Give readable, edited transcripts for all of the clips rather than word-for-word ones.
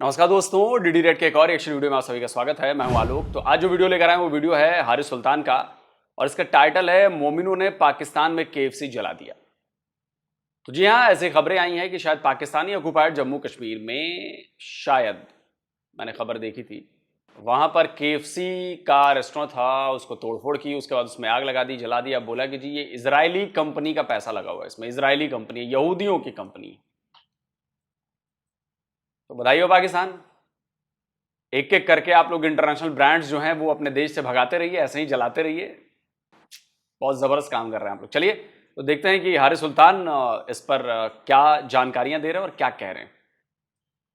नमस्कार दोस्तों, DD red के एक और एक्शन वीडियो में आप सभी का स्वागत है। मैं हूं आलोक। तो आज जो वीडियो लेकर आए वो वीडियो है हारिस सुल्तान का और इसका टाइटल है मोमिनों ने पाकिस्तान में केएफसी जला दिया। तो जी हां, ऐसी खबरें आई हैं कि शायद पाकिस्तानी ऑक्युपाइड जम्मू कश्मीर में शायद मैंने खबर देखी थी, वहां पर केएफसी का रेस्टोरेंट था, उसको तोड़फोड़ की, उसके बाद उसमें आग लगा दी, जला दिया। बोला कि जी ये इजरायली कंपनी का पैसा लगा हुआ है इसमें, इजरायली कंपनी, यहूदियों की कंपनी। तो बधाई हो पाकिस्तान, एक एक करके आप लोग इंटरनेशनल ब्रांड्स जो हैं वो अपने देश से भगाते रहिए, ऐसे ही जलाते रहिए। बहुत जबरदस्त काम कर रहे हैं आप लोग। चलिए तो देखते हैं कि हारिस सुल्तान इस पर क्या जानकारियां दे रहे हैं और क्या कह रहे हैं।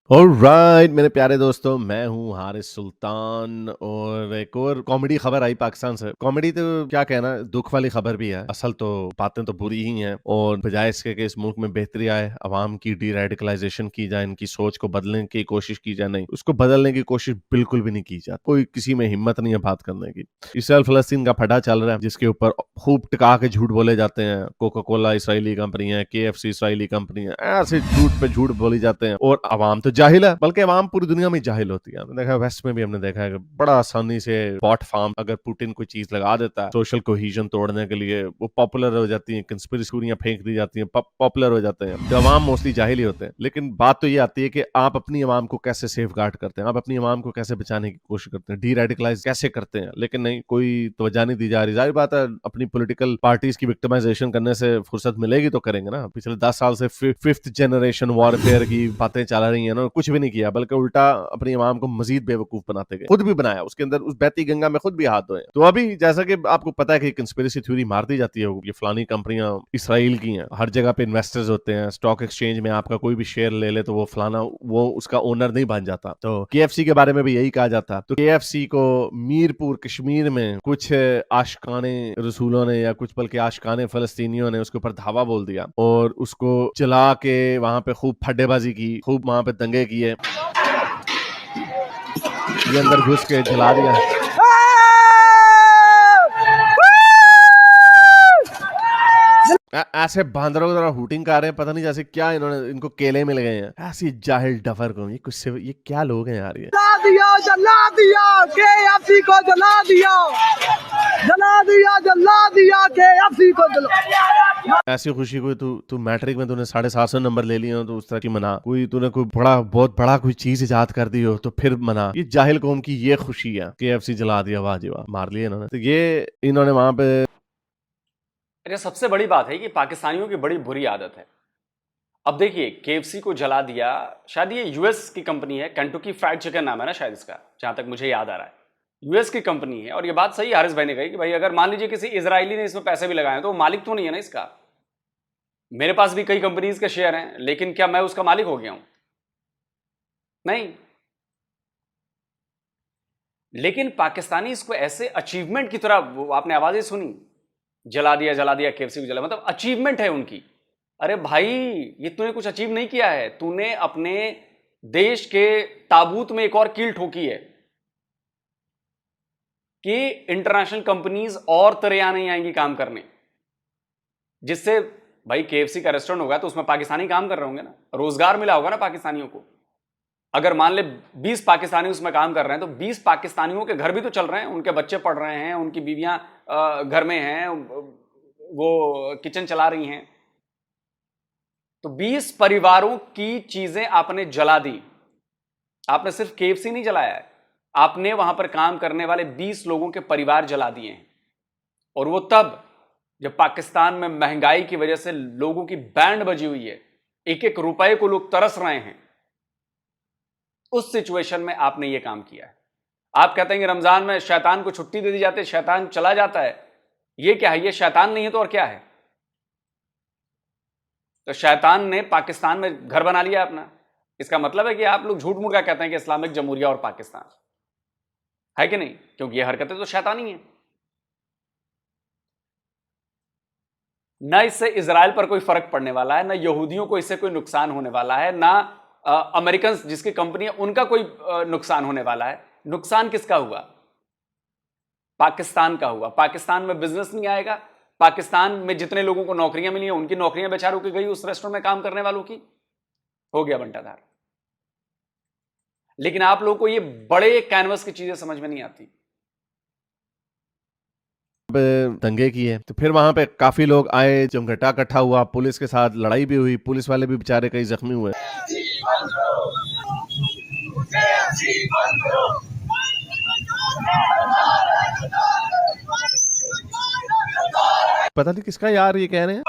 ऑलराइट मेरे प्यारे दोस्तों, मैं हूं हारिस सुल्तान और एक और कॉमेडी खबर आई पाकिस्तान से। कॉमेडी तो क्या कहना, दुख वाली खबर भी है। असल तो बातें तो बुरी ही हैं और बजाय इसके कि इस मुल्क में बेहतरी आए, अवाम की डी रेडिकलाइजेशन की जाए, इनकी सोच को बदलने की कोशिश की जाए, नहीं उसको बदलने की कोशिश बिल्कुल भी नहीं की जाती। कोई किसी में हिम्मत नहीं है बात करने की। इसराइल फलस्तीन का फटा चल रहा है जिसके ऊपर खूब टिका के झूठ बोले जाते हैं। कोका कोला इसराइली कंपनी है, केएफसी इसराइली कंपनी है, ऐसे झूठ पे झूठ बोले जाते हैं और अवाम तो जाहिल है, बल्कि अवाम पूरी दुनिया में जाहिल होती है। हमने देखा वेस्ट में भी, हमने देखा है कि बड़ा आसानी से बॉट फार्म अगर पुतिन कोई चीज लगा देता है सोशल कोहीजन तोड़ने के लिए, वो पॉपुलर हो जाती है, कंस्पिरेसीयां फेंक दी जाती हैं, पॉपुलर हो जाते हैं। तो अवाम मोस्टली जाहिल ही होते हैं। लेकिन बात तो ये आती है कि आप अपनी अवाम को कैसे सेफ गार्ड करते हैं, आप अपनी अवाम को कैसे बचाने की कोशिश करते हैं, डी रेडिकलाइज कैसे करते हैं। लेकिन नहीं, कोई तवज्जो नहीं दी जा रही। जाहिर बात है, अपनी पॉलिटिकल पार्टीज की विक्टिमाइजेशन करने से फुर्सत मिलेगी तो करेंगे ना। पिछले 10 साल से फिफ्थ जनरेशन वॉरफेयर की बातें चला रही है ना, कुछ भी नहीं किया, बल्कि उल्टा अपनी अवाम को मजीद बेवकूफ बनाते गए। खुद भी बनाया, उसके अंदर उस बहती गंगा में खुद भी हाथ धोए। तो अभी जैसा कि आपको पता है कि कंस्पिरेसी थ्योरी मारती जाती है, ये फलानी कंपनियां इसराइल की हैं, हर जगह पे इन्वेस्टर्स होते हैं, स्टॉक एक्सचेंज में आपका कोई भी शेयर ले ले तो वो फलाना, वो उसका ओनर नहीं बन जाता। तो केएफसी के बारे में भी यही कहा जाता। तो केएफसी को मीरपुर कश्मीर में कुछ आशिकाने रसूलों ने, या कुछ बल्कि आशिकाने फलस्तीनियों ने उसके ऊपर धावा बोल दिया और उसको जला के वहां पे खूब फड्डेबाजी की, खूब वहां पे दंगे किए, ये अंदर घुस के जला दिया। ऐसे बांदरों की तरह हूटिंग कर रहे हैं, पता नहीं जैसे क्या इन्होंने, इनको केले मिल गए हैं। ऐसी जाहिल डफर को, ये कुछ से, ये क्या लोग हैं यार। ये जला दिया केएफसी को, जला दिया, जला दिया, जला दिया केएफसी को, जला। ऐसी खुशी कोई, तू मैट्रिक में तूने 750 नंबर ले लिए हो तो उस तरह की मना, कोई तूने कोई बड़ा, बहुत बड़ा कोई चीज इजाद कर दी हो तो फिर मना। ये जाहिल कौम की ये खुशी है। केएफसी जला दिया, वाह जी वाह, मार लिया इन्होंने। तो ये इन्होंने वहां पे, अरे सबसे बड़ी बात है कि पाकिस्तानियों की बड़ी बुरी आदत है। अब देखिए, केएफसी को जला दिया, शायद ये यूएस की कंपनी है, केंटुकी फ्राइड चिकन नाम है ना शायद इसका, जहां तक मुझे याद आ रहा है। यूएस की कंपनी है और ये बात सही हारिस भाई ने कही कि भाई अगर मान लीजिए किसी इजरायली ने इसमें पैसे भी लगाए तो वो मालिक तो नहीं है ना इसका। मेरे पास भी कई कंपनीज के शेयर हैं, लेकिन क्या मैं उसका मालिक हो गया हूं? नहीं। लेकिन पाकिस्तानी इसको ऐसे अचीवमेंट की तरह, वो आपने आवाजें सुनी, जला दिया केएफसी को जला, मतलब अचीवमेंट है उनकी। अरे भाई, ये तूने कुछ अचीव नहीं किया है, तूने अपने देश के ताबूत में एक और कील ठोकी है कि इंटरनेशनल कंपनीज और तरह यहां नहीं आएंगी काम करने। जिससे भाई केएफसी का रेस्टोरेंट होगा तो उसमें पाकिस्तानी काम कर रहे होंगे ना, रोजगार मिला होगा ना पाकिस्तानियों को। अगर मान ले 20 पाकिस्तानी उसमें काम कर रहे हैं तो 20 पाकिस्तानियों के घर भी तो चल रहे हैं, उनके बच्चे पढ़ रहे हैं, उनकी बीवियां घर में हैं, वो किचन चला रही हैं। तो 20 परिवारों की चीजें आपने जला दी। आपने सिर्फ केएफसी नहीं जलाया है, आपने वहां पर काम करने वाले 20 लोगों के परिवार जला दिए हैं। और वो तब जब पाकिस्तान में महंगाई की वजह से लोगों की बैंड बजी हुई है, एक एक रुपए को लोग तरस रहे हैं, उस सिचुएशन में आपने ये काम किया है। आप कहते हैं कि रमजान में शैतान को छुट्टी दे दी जाती है, शैतान चला जाता है। ये क्या है? ये शैतान नहीं है तो और क्या है? तो शैतान ने पाकिस्तान में घर बना लिया अपना। इसका मतलब है कि आप लोग झूठ मूठ का कहते हैं कि इस्लामिक जमहूरिया और पाकिस्तान है कि नहीं, क्योंकि ये हरकतें तो शैतानी है। ना इससे इजराइल पर कोई फर्क पड़ने वाला है, ना यहूदियों को इससे कोई नुकसान होने वाला है, ना अमेरिकन जिसकी कंपनी है उनका कोई नुकसान होने वाला है। नुकसान किसका हुआ? पाकिस्तान का हुआ। पाकिस्तान में बिजनेस नहीं आएगा, पाकिस्तान में जितने लोगों को नौकरियां मिली हैं उनकी नौकरियां बेचारों की गई, उस रेस्टोरेंट में काम करने वालों की हो गया बंटाधार। लेकिन आप लोगों को ये बड़े कैनवस की चीजें समझ में नहीं आती। दंगे किए तो फिर वहां पे काफी लोग आए, जमघटा इकट्ठा हुआ, पुलिस के साथ लड़ाई भी हुई, पुलिस वाले भी बेचारे कई जख्मी हुए। पता नहीं किसका यार ये कह रहे हैं।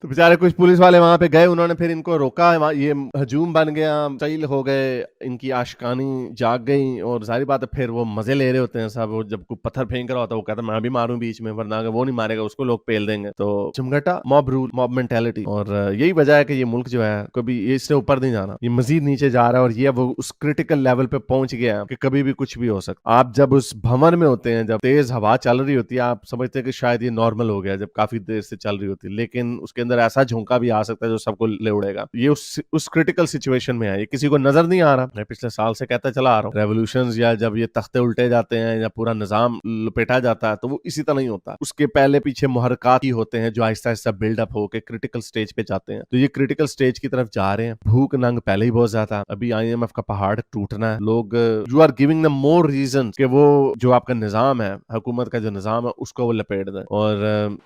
तो बेचारे कुछ पुलिस वाले वहां पे गए, उन्होंने फिर इनको रोका, ये हजूम बन गया, चैल हो गए, इनकी आशिकानी जाग गई। और सारी बात है, फिर वो मजे ले रहे होते हैं सब। वो जब कोई पत्थर फेंक रहा होता है वो कहता है मैं भी मारूं बीच में, वरना अगर वो नहीं मारेगा उसको लोग पेल देंगे। तो जमघटा, मॉब रूल, मॉब मेंटेलिटी। और यही वजह है कि ये मुल्क जो है कभी इससे ऊपर नहीं जाना, ये मजीद नीचे जा रहा है। और ये वो उस क्रिटिकल लेवल पे पहुंच गया है कि कभी भी कुछ भी हो सकता। आप जब उस भंवर में होते हैं, जब तेज हवा चल रही होती है, आप समझते हैं कि शायद ये नॉर्मल हो गया, जब काफी देर से चल रही होती है, लेकिन उसके अंदर ऐसा झोंका भी आ सकता है जो सबको ले उड़ेगा। ये उस क्रिटिकल सिचुएशन में है, ये किसी को नजर नहीं आ रहा। मैं पिछले साल से कहता चला आ रहा हूँ, रेवोल्यूशंस या जब ये तख्ते उल्टे जाते हैं या पूरा निजाम लपेटा जाता है तो वो इसी तरह ही होता है। उसके पहले पीछे मुहर्रकात ही होते हैं जो आहिस्ता आहिस्ता बिल्डअप होकर क्रिटिकल स्टेज पे जाते हैं। तो ये क्रिटिकल स्टेज की तरफ जा रहे हैं। भूख नंग पहले ही बहुत ज्यादा, अभी IMF का पहाड़ टूटना है। लोग you are giving them more reason कि वो जो आपका निजाम है, हुकूमत का जो निजाम है, उसको वो लपेट दें। और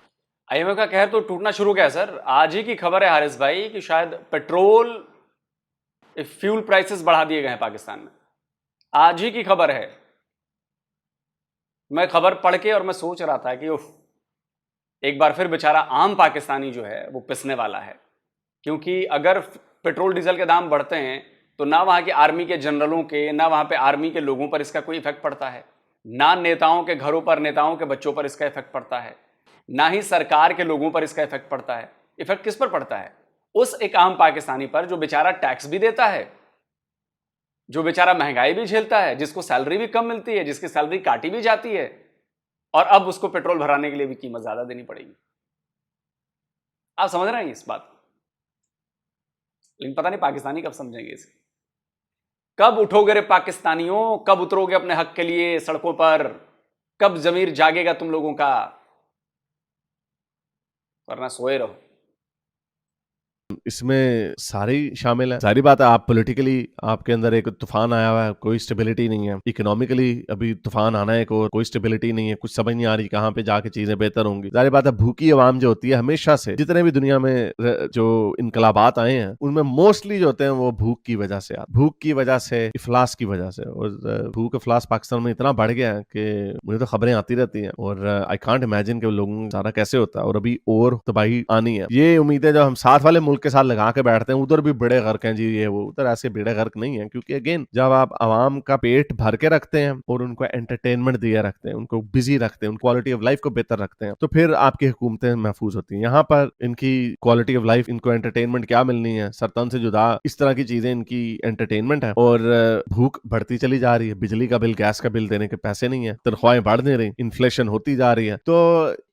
IMF का कहर तो टूटना शुरू गया सर। आज ही की खबर है हारिस भाई कि शायद पेट्रोल फ्यूल प्राइसेस बढ़ा दिए गए हैं पाकिस्तान में। आज ही की खबर है। मैं खबर पढ़ के और मैं सोच रहा था कि उफ, एक बार फिर बेचारा आम पाकिस्तानी जो है वो पिसने वाला है। क्योंकि अगर पेट्रोल डीजल के दाम बढ़ते हैं तो ना वहां के आर्मी के जनरलों के, ना वहां पे आर्मी के लोगों पर इसका कोई इफेक्ट पड़ता है, ना नेताओं के घरों पर, नेताओं के बच्चों पर इसका इफेक्ट पड़ता है, ना ही सरकार के लोगों पर इसका इफेक्ट पड़ता है। इफेक्ट किस पर पड़ता है? उस एक आम पाकिस्तानी पर जो बेचारा टैक्स भी देता है, जो बेचारा महंगाई भी झेलता है, जिसको सैलरी भी कम मिलती है, जिसकी सैलरी काटी भी जाती है, और अब उसको पेट्रोल भराने के लिए भी कीमत ज्यादा देनी पड़ेगी। आप समझ रहे हैं इस बात? लेकिन पता नहीं पाकिस्तानी कब समझेंगे इसे। कब उठोगे रे पाकिस्तानियों, कब उतरोगे अपने हक के लिए सड़कों पर, कब जमीर जागेगा तुम लोगों का, वरना सोए रहो। इसमें सारे ही शामिल है। सारी बात है, आप पॉलिटिकली आपके अंदर एक तूफान आया हुआ है, कोई स्टेबिलिटी नहीं है। इकोनॉमिकली अभी तूफान आना है, कोई स्टेबिलिटी नहीं है, कुछ समझ नहीं आ रही कहाँ पे जाके चीजें बेहतर होंगी। सारी बात है, भूखी आवाम जो होती है हमेशा से, जितने भी दुनिया में जो इनकलाबात आए हैं उनमें मोस्टली जो होते हैं वो भूख की वजह से आते, भूख की वजह से, इफलास की वजह से। और भूख इफलास पाकिस्तान में इतना बढ़ गया है कि मुझे तो खबरें आती रहती हैं और आई कांट इमेजिन कि लोगों को सारा कैसे होता है। और अभी और तबाही आनी है। ये उम्मीदें जब हम साथ वाले मुल्क के साथ लगा के बैठते हैं, उधर भी बेड़े गर्क हैं जी, ये वो, उधर ऐसे बेड़े गर्क नहीं है। क्योंकि अगेन जब आप आवाम का पेट भर के रखते हैं और उनको एंटरटेनमेंट दिए रखते हैं, उनको बिजी रखते हैं, उन क्वालिटी ऑफ लाइफ को बेहतर रखते हैं, तो फिर आपकी हुकूमतें महफूज होती हैं। यहाँ पर इनकी क्वालिटी ऑफ लाइफ, इनको एंटरटेनमेंट क्या मिलनी है, सरतन से जुदा इस तरह की चीजें इनकी एंटरटेनमेंट है। और भूख बढ़ती चली जा रही है, बिजली का बिल, गैस का बिल देने के पैसे नहीं है, तनख्वाहें बढ़ नहीं रही, इन्फ्लेशन होती जा रही है। तो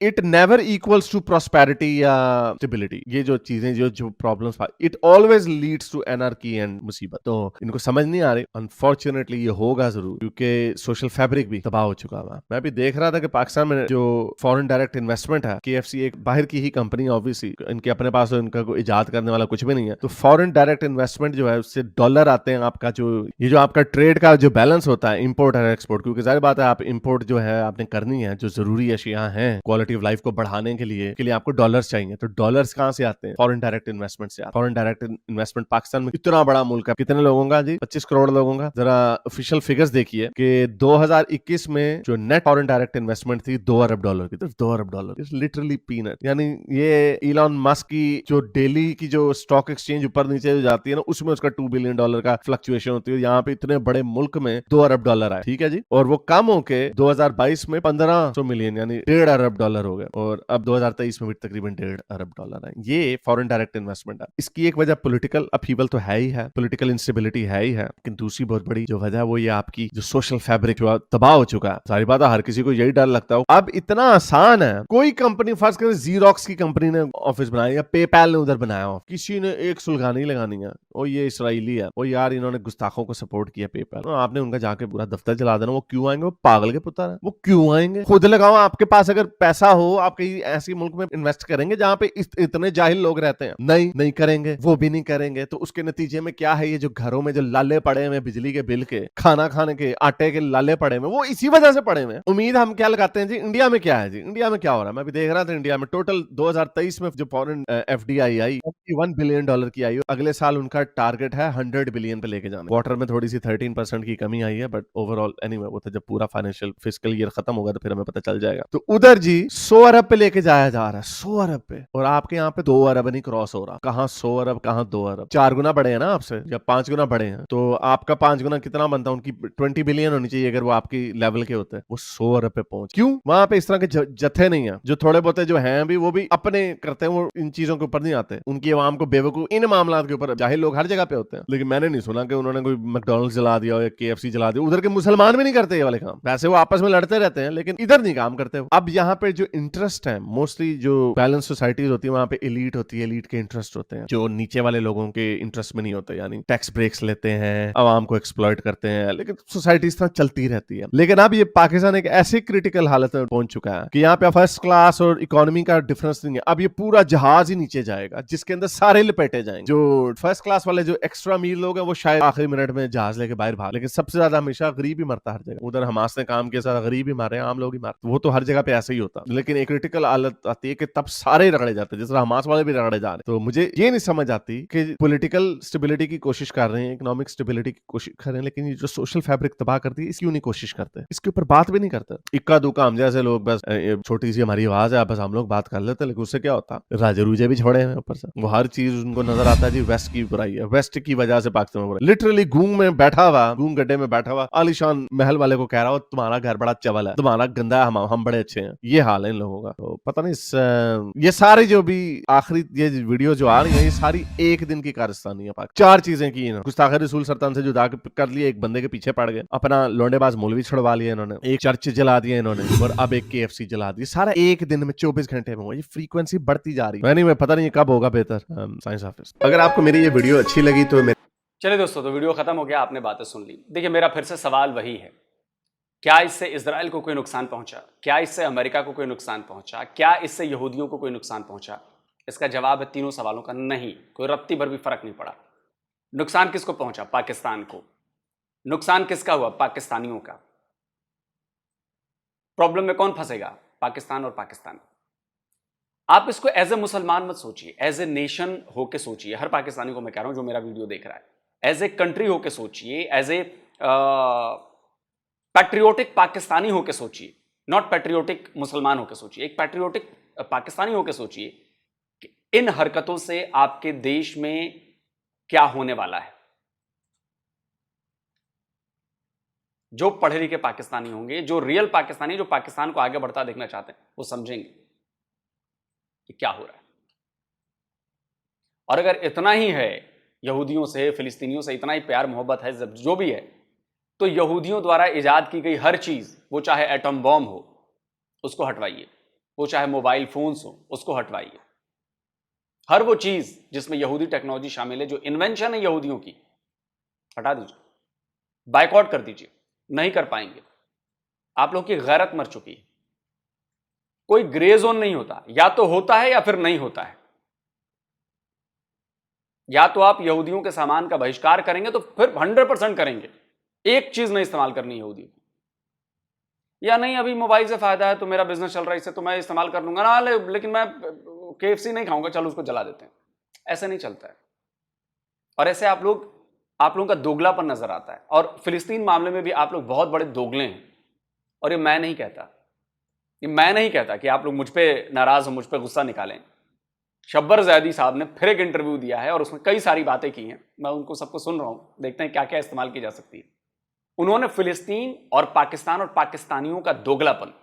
it never equals to prosperity या स्टेबिलिटी। ये जो चीजें, जो problems, it always leads to anarchy and मुसीबत। तो इनको समझ नहीं आ रही। अनफॉर्चुनेटली ये होगा जरूर, क्योंकि सोशल फैब्रिक भी तबाह हो चुका है। मैं भी देख रहा था कि पाकिस्तान में जो फॉरेन डायरेक्ट इन्वेस्टमेंट है, KFC एक बाहर की ही कंपनी, ऑब्वियसली इनके अपने पास इनका कोई इजाद करने वाला कुछ भी नहीं है। तो फॉरेन डायरेक्ट इन्वेस्टमेंट जो है उससे डॉलर आते हैं। आपका जो आपका ट्रेड का जो बैलेंस होता है, इंपोर्ट और एक्सपोर्ट, क्योंकि जाहिर बात है आप इंपोर्ट जो है आपने करनी है, जो जरूरी अशिया हैं क्वालिटी ऑफ लाइफ को बढ़ाने के लिए आपको डॉलर्स चाहिए। तो डॉलर्स कहां से आते हैं? फॉरेन डायरेक्ट इन्वेस्टमेंट से। फॉरेन डायरेक्ट इन्वेस्टमेंट पाकिस्तान में इतना बड़ा मुल्क है, कितने लोगों का जी? 25 करोड़ लोगों का। जरा ऑफिशियल फिगर्स देखिए कि 2021 में जो नेट फॉरेन डायरेक्ट इन्वेस्टमेंट थी $2 अरब की, सिर्फ $2 अरब। It's literally peanut. यानी ये इलॉन मस्क की जो डेली की जो स्टॉक एक्सचेंज ऊपर नीचे जो जाती है ना, उसमें उसका $2 बिलियन का फ्लक्चुएशन होती है। यहाँ पे इतने बड़े मुल्क में $2 अरब आए, ठीक है जी। और वो कम होके 2022 में 1500 मिलियन यानी $1.5 अरब हो गए। और अब 2023 में भी तकरीबन $1.5 अरब आए। ये फॉरेन डायरेक्ट इन्वेस्टमेंट इन्वेस्टमेंट है। इसकी एक वजह पॉलिटिकल अपहीवल तो है ही है, पॉलिटिकल इंस्टेबिलिटी है ही है, लेकिन दूसरी बहुत बड़ी जो वजह है वो ये आपकी जो सोशल फैब्रिक जो तबाह हो चुका है। सारी बात है, हर किसी को यही डर लगता है। अब इतना आसान है, कोई कंपनी फर्स्ट कर जीरोक्स की कंपनी ने ऑफिस बनाया या पेपैल ने उधर बनाया हो, किसी ने एक सुलगानी लगानी है, ओ ये इसराइली है, ओ यार इन्होंने गुस्ताखों को सपोर्ट किया पेपैल, आपने उनका जाके पूरा दफ्तर जला देना। वो क्यों आएंगे? वो पागल के पुत्र है, वो क्यों आएंगे? खुद लगाओ, आपके पास अगर पैसा हो आप कहीं ऐसी मुल्क में इन्वेस्ट करेंगे जहां पे इतने जाहिल लोग रहते हैं? नहीं करेंगे, वो भी नहीं करेंगे। तो उसके नतीजे में क्या है, ये जो घरों में जो लाले पड़े हुए बिजली के बिल के, खाना खाने के, आटे के लाले पड़े हुए, वो इसी वजह से पड़े हुए। उम्मीद हम क्या लगाते हैं जी, इंडिया में क्या है जी, इंडिया में क्या हो रहा है? मैं भी देख रहा था, इंडिया में टोटल 2023 में जो फॉरेन एफडीआई आई $1 बिलियन की आई, अगले साल उनका टारगेट है 100 बिलियन पे लेके जाना। क्वार्टर में थोड़ी सी 13% की कमी आई है, बट ओवरऑल एनीवे वो तो जब पूरा फाइनेंशियल फिस्कल ईयर खत्म होगा तो फिर हमें पता चल जाएगा। तो उधर जी 100 अरब पे लेके जाया जा रहा है, 100 अरब पे, और आपके यहाँ पे 2 अरब नहीं क्रॉस हो रहा। कहाँ 100 अरब, कहाँ 2 अरब, 4 गुना बड़े हैं ना आपसे, या 5 गुना बड़े हैं। तो आपका 5 गुना कितना बनता है? उनकी 20 बिलियन होनी चाहिए अगर वो आपकी लेवल के होते हैं। वो 100 अरब पे पहुंच, क्यों? वहां पे इस तरह के जत्थे नहीं है, जो थोड़े बहुत जो हैं भी वो भी अपने करते हैं, वो इन चीजों के ऊपर नहीं आते। उनकी आवाम को बेवकूफ इन मामला के ऊपर, जाहिल लोग हर जगह पे होते हैं, लेकिन मैंने नहीं सुना कि उन्होंने कोई मैकडॉनल्ड्स जला दिया या KFC जला दिया। उधर के मुसलमान भी नहीं करते ये वाले काम, वैसे वो आपस में लड़ते रहते हैं, लेकिन इधर नहीं काम करते। अब यहाँ पे जो इंटरेस्ट है, मोस्टली जो बैलेंस सोसाइटीज होती है वहां पे एलीट होती है, एलीट के इंटरेस्ट होते हैं, जो नीचे वाले लोगों के इंटरेस्ट में नहीं होते। यानी टैक्स ब्रेक्स लेते हैं, आवाम को एक्सप्लॉइट करते हैं, लेकिन सोसाइटी इस तरह चलती रहती है। लेकिन अब ये पाकिस्तान एक ऐसी क्रिटिकल हालत में पहुंच चुका है कि यहाँ पे फर्स्ट क्लास और इकोनॉमी का डिफरेंस नहीं है। अब ये पूरा जहाज ही नीचे जाएगा जिसके अंदर सारे लपेटे जाएंगे। जो फर्स्ट क्लास वाले जो एक्स्ट्रा अमीर लोग हैं वो शायद आखिरी मिनट में जहाज लेके बाहर भाग, लेकिन सबसे ज्यादा हमेशा गरीब ही मरता हर जगह। उधर हमास ने काम किया, सारा गरीब ही मारे, आम लोग ही मारे, वो तो हर जगह पे ऐसे ही होता। लेकिन एक क्रिटिकल हालत आती है कि तब सारे रगड़े जाते हैं, जिस तरह हमास वाले भी रगड़े जा रहे हैं। तो मुझे ये नहीं समझ आती कि पॉलिटिकल स्टेबिलिटी की कोशिश कर रहे हैं, इकोनॉमिक स्टेबिलिटी की कोशिश कर रहे हैं, लेकिन ये जो सोशल फैब्रिक तबाह करती है, इसकी नहीं कोशिश करते, इसके ऊपर बात भी नहीं करते। इक्का दुक्का हम जैसे लोग बस छोटी सी हमारी आवाज है, बस हम लोग बात कर लेते हैं, लेकिन उससे क्या होता? राजे रूजे भी छोड़े हैं ऊपर से, वो हर चीज उनको नजर आता है जी वेस्ट की बुराई है, वेस्ट की वजह से पाकिस्तान में बुराई। लिटरली गूंग में बैठा हुआ, गूंग गड्ढे में बैठा हुआ आलिशान महल वाले को कह रहा हो तुम्हारा घर बड़ा चवल है, तुम्हारा गंदा है, हम बड़े अच्छे हैं। ये हाल है इन लोगों का। तो पता नहीं ये सारी जो भी आखिरी ये वीडियो जो आ रही है, ये सारी एक दिन की कारस्तानी है। 4 चीजें की इन्होंने, गुस्ताखी रसूल सरतान से जुदा कर लिए, एक बंदे के पीछे पड़ गए, अपना लोंडेबाज मौलवी छुड़वा लिया इन्होंने, एक चर्च जला दिया इन्होंने, और अब एक KFC जला दी। सारा एक दिन में 24 घंटे में हुआ। ये फ्रीक्वेंसी बढ़ती जा रही है। मैं पता नहीं कब होगा बेहतर साइंस ऑफिस। अगर आपको मेरी ये वीडियो अच्छी लगी तो चलिए दोस्तों, तो वीडियो खत्म हो गया, आपने बातें सुन ली। देखिए, मेरा फिर से सवाल वही है, क्या इससे इजराइल को कोई नुकसान पहुंचा? क्या इससे अमेरिका को कोई नुकसान पहुंचा? क्या इससे यहूदियों को कोई नुकसान पहुंचा? इसका जवाब है तीनों सवालों का नहीं, कोई रत्ती भर भी फर्क नहीं पड़ा। नुकसान किसको पहुंचा? पाकिस्तान को। नुकसान किसका हुआ? पाकिस्तानियों का। प्रॉब्लम में कौन फंसेगा? पाकिस्तान और पाकिस्तान। आप इसको एज ए मुसलमान मत सोचिए, एज ए नेशन होके सोचिए। हर पाकिस्तानी को मैं कह रहा हूं जो मेरा वीडियो देख रहा है, एज ए कंट्री होके सोचिए, एज ए पैट्रियोटिक पाकिस्तानी होके सोचिए, नॉट पैट्रियोटिक मुसलमान होके सोचिए। एक पैट्रियोटिक पाकिस्तानी होके सोचिए कि इन हरकतों से आपके देश में क्या होने वाला है। जो पढ़े लिखे पाकिस्तानी होंगे, जो रियल पाकिस्तानी, जो पाकिस्तान को आगे बढ़ता देखना चाहते हैं, वो समझेंगे कि क्या हो रहा है। और अगर इतना ही है यहूदियों से, फिलिस्तीनियों से इतना ही प्यार मोहब्बत है, जो भी है, तो यहूदियों द्वारा इजाद की गई हर चीज, वो चाहे एटम बॉम्ब हो उसको हटवाइए, वो चाहे मोबाइल फोन्स हो उसको हटवाइए। हर वो चीज जिसमें यहूदी टेक्नोलॉजी शामिल है, जो इन्वेंशन है यहूदियों की, हटा दीजिए, बाइकआउट कर दीजिए। नहीं कर पाएंगे। आप लोगों की गैरत मर चुकी है। कोई ग्रे जोन नहीं होता, या तो होता है या फिर नहीं होता है। या तो आप यहूदियों के सामान का बहिष्कार करेंगे तो फिर 100% करेंगे, एक चीज नहीं इस्तेमाल करनी यहूदियों की, या नहीं अभी मोबाइल से फायदा है तो मेरा बिजनेस चल रहा है इससे तो मैं इस्तेमाल कर लूंगा ना, लेकिन मैं KFC नहीं खाऊंगा, चलो उसको जला देते हैं। ऐसे नहीं चलता है। और ऐसे आप लोगों का दोगलापन नजर आता है। और फिलिस्तीन मामले में भी आप लोग बहुत बड़े दोगले हैं। और ये मैं नहीं कहता कि आप लोग मुझ पे नाराज हो, मुझ पे गुस्सा निकालें। शब्बर ज़ैदी साहब ने फिर एक इंटरव्यू दिया है और उसमें कई सारी बातें की हैं, मैं उनको सबको सुन रहा हूं, देखते हैं क्या क्या इस्तेमाल की जा सकती है। उन्होंने फिलिस्तीन और पाकिस्तान और पाकिस्तानियों का दोगलापन,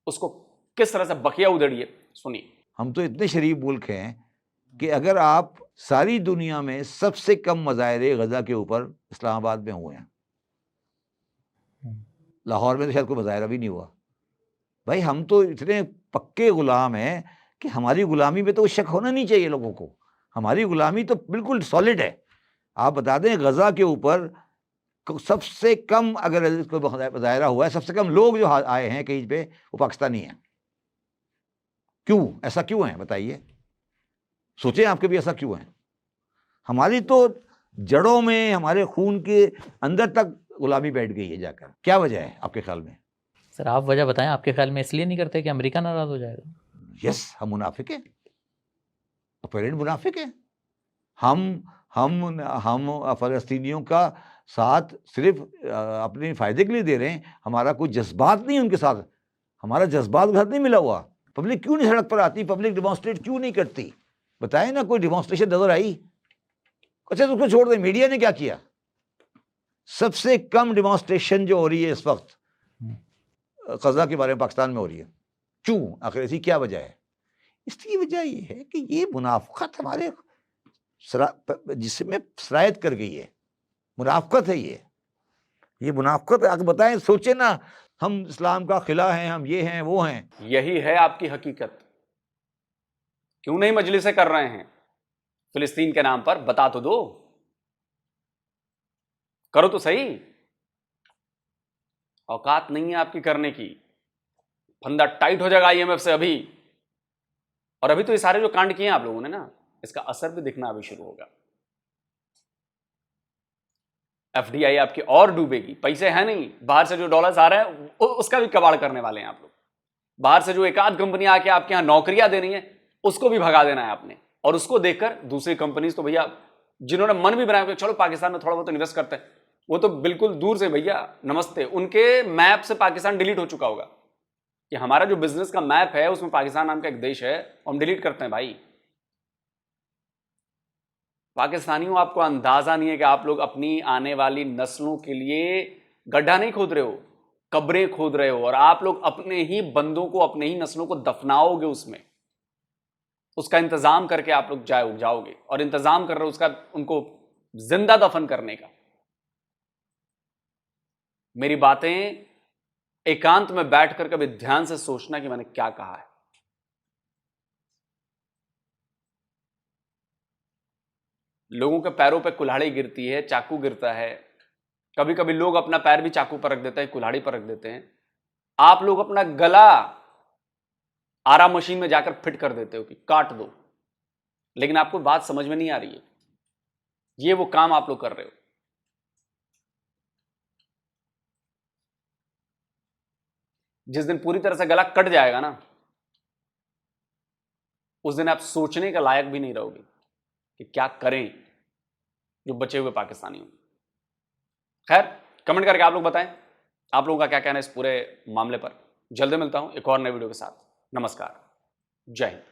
उसको किस तरह से बखिया उधेड़िए, सुनिए। हम तो इतने शरीफ मुल्क हैं कि अगर आप सारी दुनिया में सबसे कम मुजाहरे गजा के ऊपर इस्लामाबाद में हुए हैं, लाहौर में तो शायद कोई मुजाहरा भी नहीं हुआ। भाई हम तो इतने पक्के गुलाम हैं कि हमारी गुलामी में तो शक होना नहीं चाहिए लोगों को। हमारी गुलामी तो बिल्कुल सॉलिड है। आप बता दें गजा के ऊपर सबसे कम अगर कोई मुजाहरा हुआ है, सबसे कम लोग जो आए हैं कहीं पे वो पाकिस्तानी हैं। क्यों ऐसा क्यों है बताइए, सोचें आप कभी ऐसा क्यों है। हमारी तो जड़ों में, हमारे खून के अंदर तक गुलामी बैठ गई है जाकर। क्या वजह है आपके ख्याल में? सर आप वजह बताएं, आपके ख्याल में इसलिए नहीं करते कि अमेरिका नाराज हो जाएगा? यस, हम मुनाफिक हैं, अपरेंट मुनाफिक हैं। हम फ़लस्तीनियों का साथ सिर्फ अपने फ़ायदे के लिए दे रहे हैं। हमारा कोई जज्बात नहीं उनके साथ, हमारा जज्बात के साथ नहीं मिला हुआ। पब्लिक क्यों नहीं सड़क पर आती, पब्लिक डिमॉन्स्ट्रेट क्यों नहीं करती? बताएं ना, कोई डिमॉन्स्ट्रेशन नजर आई? अच्छा तो उसको छोड़ दें, मीडिया ने क्या किया? सबसे कम डिमॉन्स्ट्रेशन जो हो रही है इस वक्त गजा के बारे में पाकिस्तान में हो रही है। क्यों? आखिर ऐसी क्या वजह है? इसकी वजह ये है कि ये मुनाफकत हमारे जिसमें सरायत कर गई है। मुनाफकत है ये मुनाफकत। आप बताएं, सोचे ना, हम इस्लाम का खिला हैं, हम ये हैं वो हैं। यही है आपकी हकीकत। क्यों नहीं मजलिसें कर रहे हैं फिलिस्तीन के नाम पर? बता तो दो, करो तो सही। औकात नहीं है आपकी करने की। फंदा टाइट हो जाएगा आईएमएफ से अभी। और अभी तो ये सारे जो कांड किए हैं आप लोगों ने ना, इसका असर भी दिखना अभी शुरू होगा। एफडीआई आपकी और डूबेगी। पैसे हैं नहीं, बाहर से जो डॉलर्स आ रहे हैं उसका भी कबाड़ करने वाले हैं आप लोग। बाहर से जो एक आध कंपनी आके आपके यहां नौकरियां दे रही है, उसको भी भगा देना है आपने। और उसको देखकर दूसरी कंपनीज तो भैया, जिन्होंने मन भी बनाया चलो पाकिस्तान में थोड़ा बहुत इन्वेस्ट करते हैं, वो तो बिल्कुल दूर से भैया नमस्ते। उनके मैप से पाकिस्तान डिलीट हो चुका होगा कि हमारा जो बिजनेस का मैप है उसमें पाकिस्तान नाम का एक देश है, हम डिलीट करते हैं। भाई पाकिस्तानियों, आपको अंदाजा नहीं है कि आप लोग अपनी आने वाली नस्लों के लिए गड्ढा नहीं खोद रहे हो, कब्रें खोद रहे हो। और आप लोग अपने ही बंदों को, अपने ही नस्लों को दफनाओगे उसमें। उसका इंतजाम करके आप लोग जाओगे और इंतजाम कर रहे हो उसका, उनको जिंदा दफन करने का। मेरी बातें एकांत में बैठकर कभी ध्यान से सोचना कि मैंने क्या कहा है। लोगों के पैरों पे कुल्हाड़ी गिरती है, चाकू गिरता है। कभी कभी लोग अपना पैर भी चाकू पर रख देते हैं, कुल्हाड़ी पर रख देते हैं। आप लोग अपना गला आरा मशीन में जाकर फिट कर देते हो कि काट दो। लेकिन आपको बात समझ में नहीं आ रही है। ये वो काम आप लोग कर रहे हो। जिस दिन पूरी तरह से गला कट जाएगा ना, उस दिन आप सोचने के लायक भी नहीं रहोगे कि क्या करें जो बचे हुए पाकिस्तानी हो। खैर, कमेंट करके आप लोग बताएं आप लोगों का क्या कहना है इस पूरे मामले पर। जल्दी मिलता हूं एक और नए वीडियो के साथ। नमस्कार, जय हिंद।